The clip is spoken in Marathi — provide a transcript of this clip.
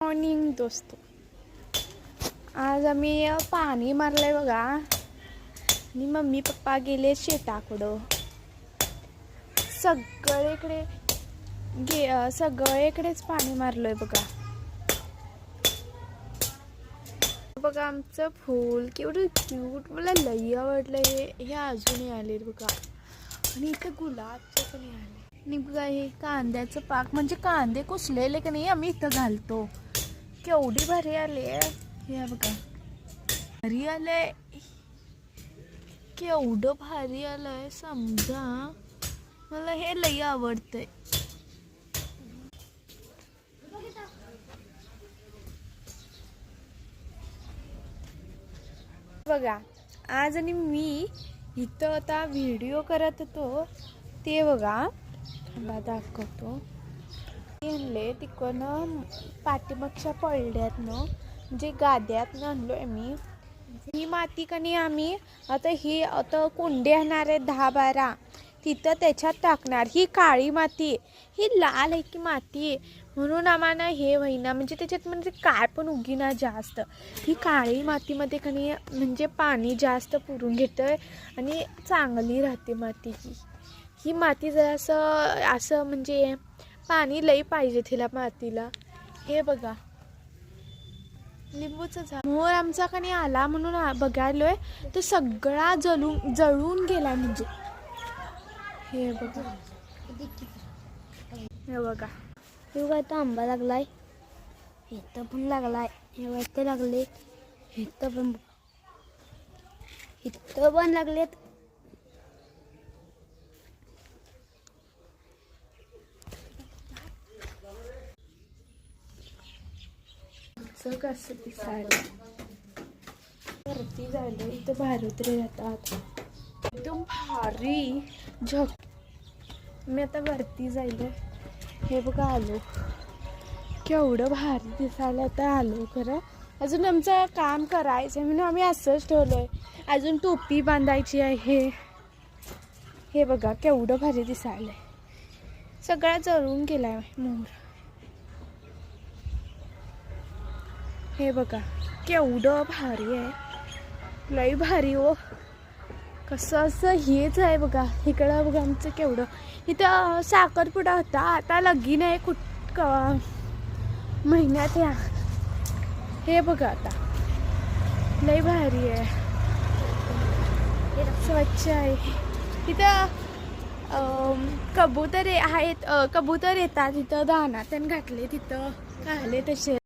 मॉर्निंग दोस्तों, आज आम्ही पाणी मारलंय बघा आणि मम्मी पप्पा गेले शेताकडं. सगळीकडेच पाणी मारलंय बघा. बघा आमचं फूल केवढं क्यूट, मला लई आवडलंय. हे अजूनही आले बघा. आणि इथे गुलाबचं पण आले. आणि बघा हे कांद्याचं पाक, म्हणजे कांदे कुसलेले का नाही आम्ही इथं घालतो. केवढी भारी आले. हे बघा भारी आलंय, केवढं भारी आलंय समजा. मला हे लई आवडतंय. बघा आज आणि मी इथं आता व्हिडिओ करत होतो ते बघा, दाखवतो. आणले तिकडनं पाठीमागच्या पडल्यातनं, म्हणजे गाद्यातनं आणलोय मी. ही माती कणी आम्ही आता कुंडे आणणार आहे 10-12, तिथं त्याच्यात टाकणार. ही काळी माती, ही लाल आहे की माती, म्हणून आम्हाला हे होईना, म्हणजे त्याच्यात म्हणजे काय पण उगीना जास्त. ही काळी मातीमध्ये कणी म्हणजे पाणी जास्त पुरून घेतंय आणि चांगली राहते माती. ही माती जरा असं म्हणजे पाणी लई पाहिजे तिला मातीला. हे बघा लिंबूचं झाड मोर आमचा कणी आला म्हणून बघायलोय, तो सगळा जळून गेला. म्हणजे हे बघा, हे बघा, हे बघा इथं आंबा लागलाय, इथं पण लागलाय, हे इथं लागले, इथं पण लागलेत. कसं दिसायला वरती झालं. इथं भारुत्रे जातात, एकदम भारी झक. मी आता वरती जायला. हे बघा आलो, केवढं भारी दिसायला. आता आलो खरं, अजून आमचं काम करायचं आहे म्हणून आम्ही असंच ठेवलंय. अजून टोपी बांधायची आहे. हे बघा केवढं भारी दिसायलंय. सगळा जळून गेलाय मोर. हे बघा केवढं भारी आहे, लई भारी. हो कसं असं हेच आहे बघा. इकडं बघा आमचं केवढं. इथं साखरपुडा होता, आता लगीन आहे महिन्यात या. हे बघा आता लई भारी आहे, स्वच्छ आहे. इथं कबूतर आहेत, कबूतर येतात. तिथं दाना त्यांनी घातले, तिथं खाले तसे.